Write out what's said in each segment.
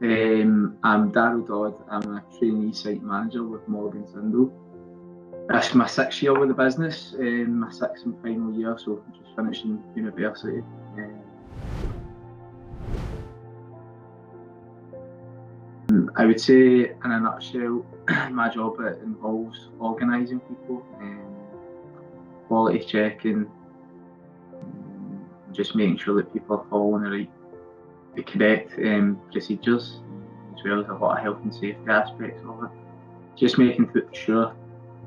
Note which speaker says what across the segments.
Speaker 1: I'm Darrell Dodd. I'm a trainee site manager with Morgan Sindall. This is my 6th year with the business, my 6th and final year, so just finishing university. I would say, in a nutshell, my job involves organising people, quality checking, just making sure that people are following the correct procedures, as well as a lot of health and safety aspects of it. Just making sure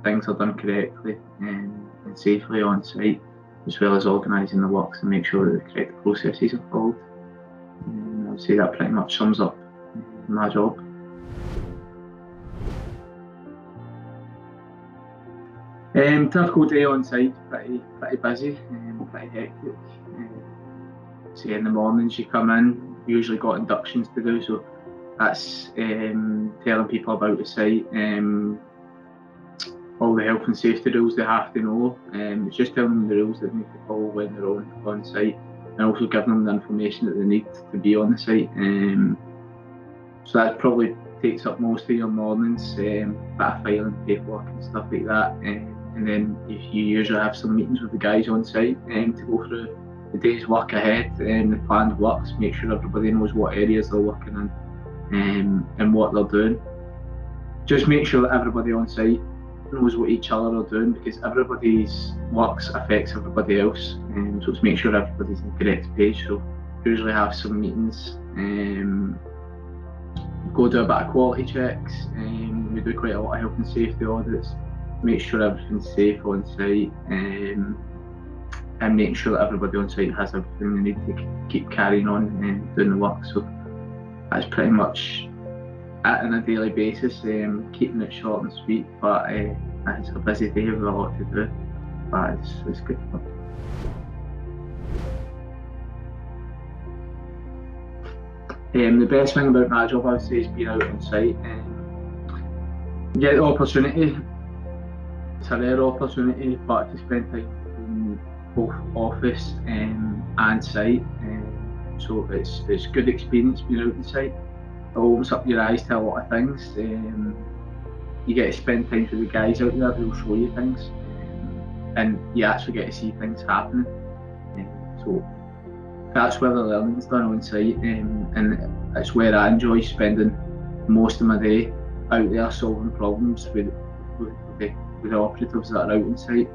Speaker 1: things are done correctly and safely on site, as well as organising the works and make sure that the correct processes are followed. I would say that pretty much sums up my job. Typical day on site, pretty busy, pretty hectic. Say in the mornings you come in, usually got inductions to do, so that's telling people about the site, all the health and safety rules they have to know. It's just telling them the rules that they need to follow when they're on site, and also giving them the information that they need to be on the site. So that probably takes up most of your mornings, bit of filing paperwork and stuff like that. And then you usually have some meetings with the guys on site to go through the day's work ahead, the planned works, make sure everybody knows what areas they're working in and what they're doing. Just make sure that everybody on site knows what each other are doing, because everybody's works affects everybody else, so let's make sure everybody's on the correct page. So usually have some meetings, go do a bit of quality checks, we do quite a lot of health and safety audits, make sure everything's safe on site, and make sure that everybody on site has everything they need to keep carrying on and doing the work. So that's pretty much it on a daily basis, keeping it short and sweet, but it's a busy day with a lot to do, but it's good fun. The best thing about my job, I would say, is being out on site. You get the opportunity, it's a rare opportunity, but to spend time in both office and site, so it's a good experience being out on site. It opens up your eyes to a lot of things. You get to spend time with the guys out there who'll show you things, and you actually get to see things happening. So that's where the learning's done on site, and it's where I enjoy spending most of my day out there solving problems with the operatives that are out on site.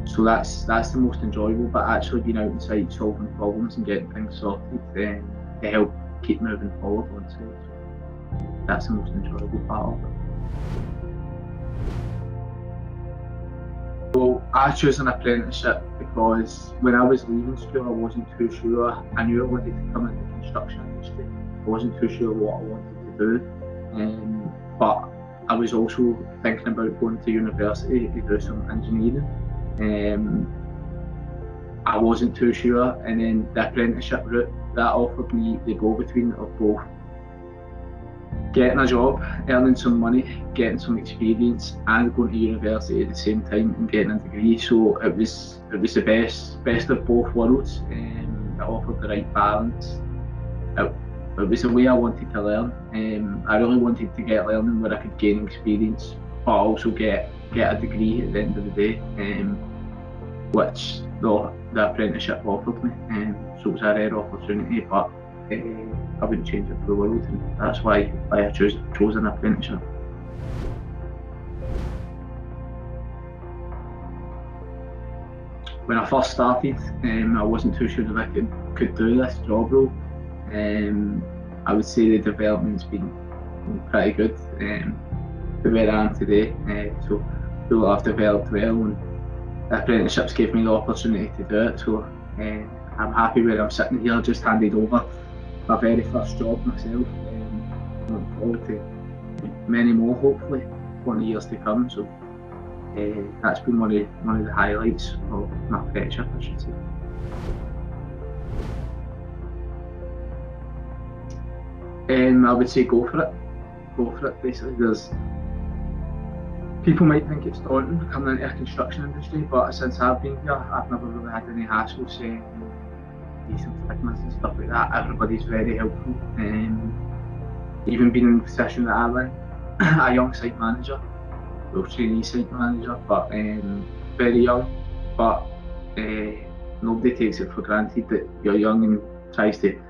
Speaker 1: So that's the most enjoyable, but actually being out on site solving problems and getting things sorted to help keep moving forward on site. So that's the most enjoyable part of it. Well, I chose an apprenticeship because when I was leaving school I wasn't too sure. I knew I wanted to come into the construction industry. I wasn't too sure what I wanted to do, but I was also thinking about going to university to do some engineering. I wasn't too sure, and then the apprenticeship route that offered me the go-between of both getting a job, earning some money, getting some experience, and going to university at the same time and getting a degree. So it was the best of both worlds. It offered the right balance. It was the way I wanted to learn. I really wanted to get learning where I could gain experience, but also get a degree at the end of the day, which the apprenticeship offered me. So it was a rare opportunity, but I wouldn't change it for the world, and that's why I chose an apprenticeship. When I first started, I wasn't too sure if I could do this job role. I would say the development's been pretty good to where I am today. So I feel like I've developed well, and the apprenticeships gave me the opportunity to do it. So I'm happy where I'm sitting here. Just handed over my very first job myself. Looking forward to many more, hopefully, in the years to come. So that's been one of the highlights of my apprenticeship, I should say. I would say go for it. Basically, people might think it's daunting coming into the construction industry, but since I've been here, I've never really had any hassles decent stigmas and stuff like that. Everybody's very helpful. Even being in the position that I'm in, a young site manager, well, trainee site manager, but very young, but nobody takes it for granted that you're young and tries to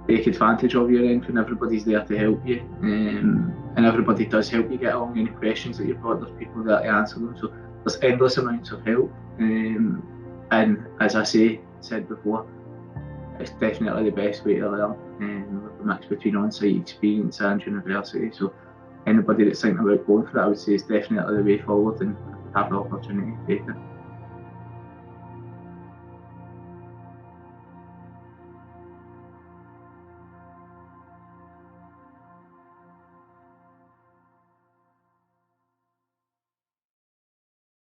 Speaker 1: take advantage of your end when everybody's there to help you, and everybody does help you get along. Any questions that you've got, there's people there to answer them, so there's endless amounts of help, and as I said before, it's definitely the best way to learn, with the mix between on-site experience and university. So anybody that's thinking about going for it, I would say it's definitely the way forward, and have the opportunity to take it.